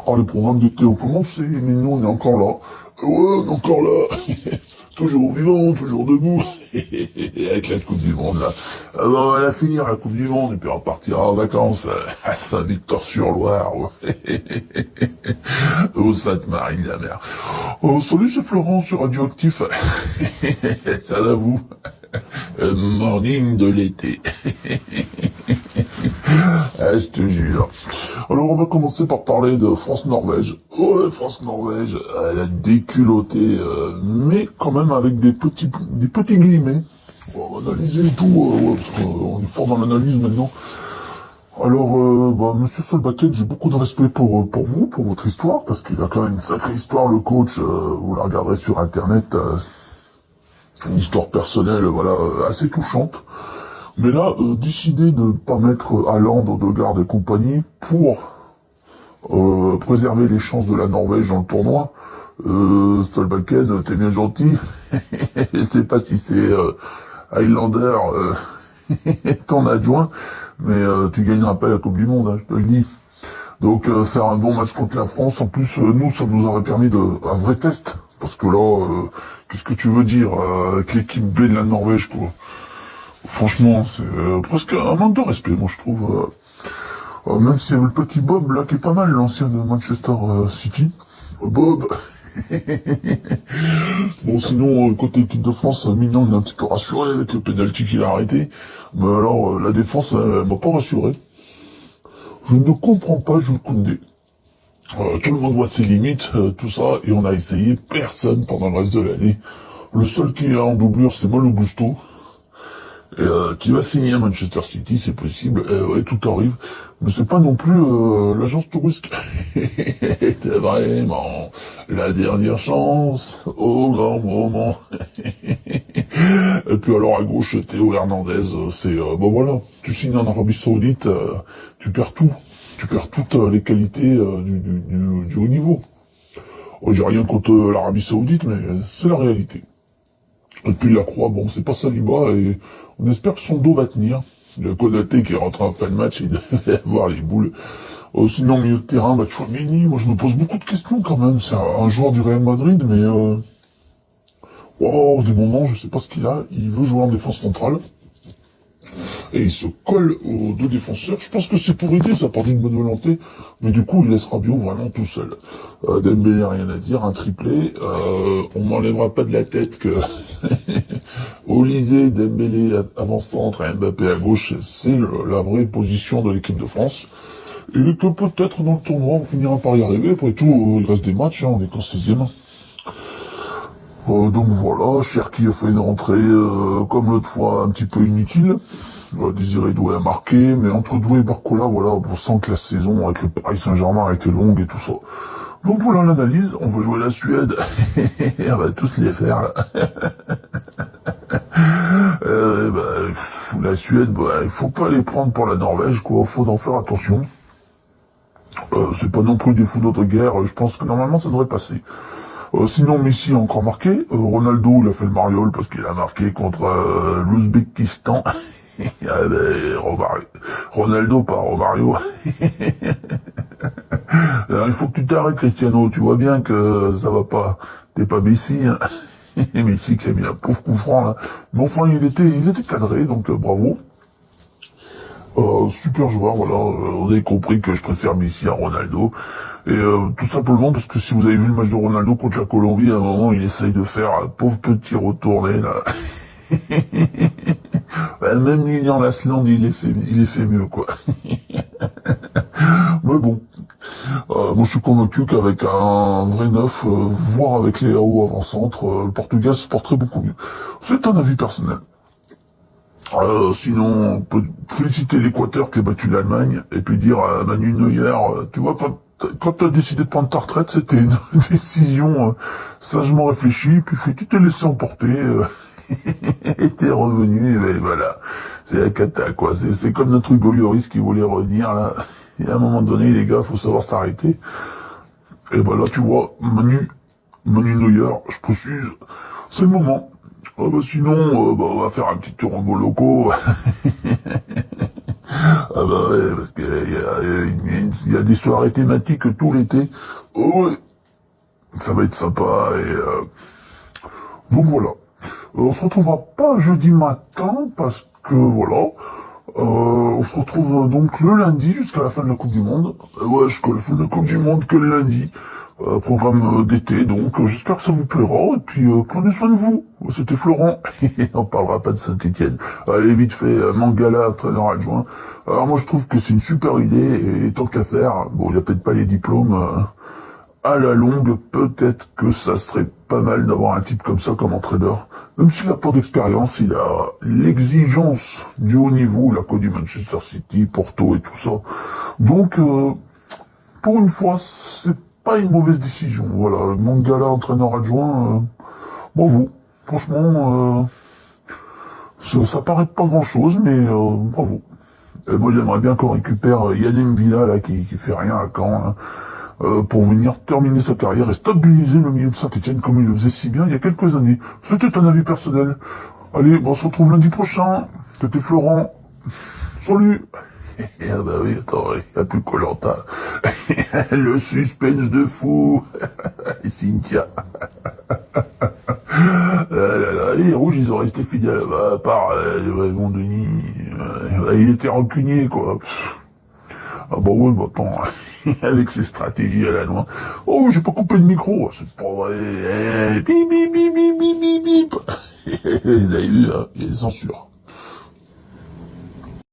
Oh, le programme d'été ont commencé, mais nous, on est encore là. Ouais, on est encore là. Toujours vivant, toujours debout. Avec la Coupe du Monde, là. Alors, on va finir la Coupe du Monde, et puis on partira en vacances à Saint-Victor-sur-Loire. Ouais. Au Sainte-Marie de la Mer. Oh, salut, c'est Florent sur Radioactif. Ça va vous? Morning de l'été. Ah, je te jure. Alors on va commencer par parler de France-Norvège. Ouais, France-Norvège, elle a déculotté, mais quand même avec des petits guillemets. On va analyser et tout, ouais, parce qu'on est fort dans l'analyse maintenant. Alors, Monsieur Solbakken, j'ai beaucoup de respect pour vous, pour votre histoire, parce qu'il a quand même une sacrée histoire, le coach. Vous la regarderez sur Internet. Une histoire personnelle, voilà, assez touchante. Mais là, décider de pas mettre Haaland, Odegaard et compagnie pour préserver les chances de la Norvège dans le tournoi, Solbakken, t'es bien gentil. Je sais pas si c'est Highlander, ton adjoint, mais tu gagneras pas la Coupe du Monde, hein, je te le dis. Donc faire un bon match contre la France, en plus nous, ça nous aurait permis un vrai test. Parce que là, qu'est-ce que tu veux dire avec l'équipe B de la Norvège, quoi. Franchement, c'est presque un manque de respect, moi je trouve. Même s'il y avait le petit Bob là qui est pas mal, l'ancien de Manchester City. Bob. Bon, sinon côté équipe de France, Mignon il est un petit peu rassuré avec le penalty qu'il a arrêté. Mais alors la défense, elle m'a pas rassuré. Je ne comprends pas Jules Koundé. Tout le monde voit ses limites, tout ça, et on a essayé personne pendant le reste de l'année. Le seul qui est en doublure, c'est Malo Gusto. Qui va signer à Manchester City, c'est possible, ouais, tout arrive, mais c'est pas non plus l'agence touriste. C'est vraiment la dernière chance, au grand moment. Et puis alors à gauche, Théo Hernandez, c'est, voilà, tu signes en Arabie Saoudite, tu perds tout, tu perds toutes les qualités du haut niveau. J'ai rien contre l'Arabie Saoudite, mais c'est la réalité. Et puis la Croix, bon, c'est pas Saliba, et on espère que son dos va tenir. Il y a Konaté qui est rentré en fin de match, il devait avoir les boules. Sinon, milieu de terrain, Tchouaméni, moi je me pose beaucoup de questions quand même. C'est un joueur du Real Madrid, mais des moments, je sais pas ce qu'il a. Il veut jouer en défense centrale. Et il se colle aux deux défenseurs. Je pense que c'est pour aider, ça part d'une bonne volonté. Mais du coup, il laisse Rabiot vraiment tout seul. Dembélé, rien à dire, un triplé. On m'enlèvera pas de la tête que Olysée, Dembélé avant-centre et Mbappé à gauche, c'est la vraie position de l'équipe de France. Et que peut-être dans le tournoi, on finira par y arriver. Après tout, il reste des matchs, on est qu'en 6e. Donc voilà, Cherki a fait une rentrée comme l'autre fois un petit peu inutile. Désiré Doué a marqué, mais entre Doué et Barcola, voilà, on sent que la saison avec le Paris Saint-Germain a été longue et tout ça. Donc voilà l'analyse, on va jouer la Suède, on va tous les faire là. La Suède, il faut pas les prendre pour la Norvège, quoi, faut en faire attention. C'est pas non plus des fous d'autre guerre, je pense que normalement ça devrait passer. Sinon, Messi a encore marqué. Ronaldo, il a fait le mariole parce qu'il a marqué contre l'Ouzbékistan. Ronaldo, pas Romario. Alors, il faut que tu t'arrêtes, Cristiano. Tu vois bien que ça va pas. T'es pas Messi, hein. Messi qui a mis un pauvre coup franc, là. Mais enfin, il était cadré, donc bravo. Super joueur, voilà. On a compris que je préfère Messi à Ronaldo. Et tout simplement parce que si vous avez vu le match de Ronaldo contre la Colombie, à un moment, il essaye de faire un pauvre petit retourné, là. Même Lilian Lasland, il est fait mieux, quoi. Mais bon. Moi, je suis convaincu qu'avec un vrai neuf, voire avec les AO avant-centre, le Portugal se porterait beaucoup mieux. C'est un avis personnel. Sinon, on peut féliciter l'Équateur qui a battu l'Allemagne, et puis dire à Manu Neuer, tu vois, quand t'as décidé de prendre ta retraite, c'était une décision sagement réfléchie, puis tu t'es laissé emporter, et t'es revenu, et voilà. C'est la cata, quoi. C'est comme notre Hugo Lloris qui voulait revenir, là. Et à un moment donné, les gars, faut savoir s'arrêter. Et là, tu vois, Manu Neuer, je précise, c'est le moment. Ah bah sinon, on va faire un petit tour en Moloko. Ah bah ouais, parce qu'il y a des soirées thématiques tout l'été. Oh ouais, ça va être sympa et donc voilà. On se retrouvera pas jeudi matin parce que voilà. On se retrouve donc le lundi jusqu'à la fin de la Coupe du Monde. Ouais, jusqu'à la fin de la Coupe du Monde que le lundi. Programme d'été, donc j'espère que ça vous plaira. Et puis prenez soin de vous. C'était Florent. On parlera pas de Saint-Étienne. Allez, vite fait, Mangala, entraîneur adjoint. Alors moi je trouve que c'est une super idée et tant qu'à faire, bon il y a peut-être pas les diplômes. À la longue, peut-être que ça serait pas mal d'avoir un type comme ça comme entraîneur. Même s'il a pas d'expérience, il a l'exigence du haut niveau, il a connu Manchester City, Porto et tout ça. Donc, pour une fois, c'est pas une mauvaise décision. Voilà, Mangala, entraîneur adjoint, bravo. Franchement, ça paraît pas grand-chose, mais bravo. Moi, j'aimerais bien qu'on récupère Yann Villa, là, qui fait rien à Caen, hein, pour venir terminer sa carrière et stabiliser le milieu de Saint-Étienne comme il le faisait si bien il y a quelques années. C'était un avis personnel. Allez, on se retrouve lundi prochain. C'était Florent. Salut. Ah bah oui, attends, il n'y a plus Koh-Lanta. Le suspense de fou. Et Cynthia. Les rouges, ils ont resté fidèles, à part mon Denis. Il était rancunier, quoi. Ah bah ouais, bah attends, avec ses stratégies à la noix. Oh, j'ai pas coupé le micro, c'est pas vrai. Bip, bip, bip, bip, bip, bip, bip. Vous avez vu, hein, il y a des censures.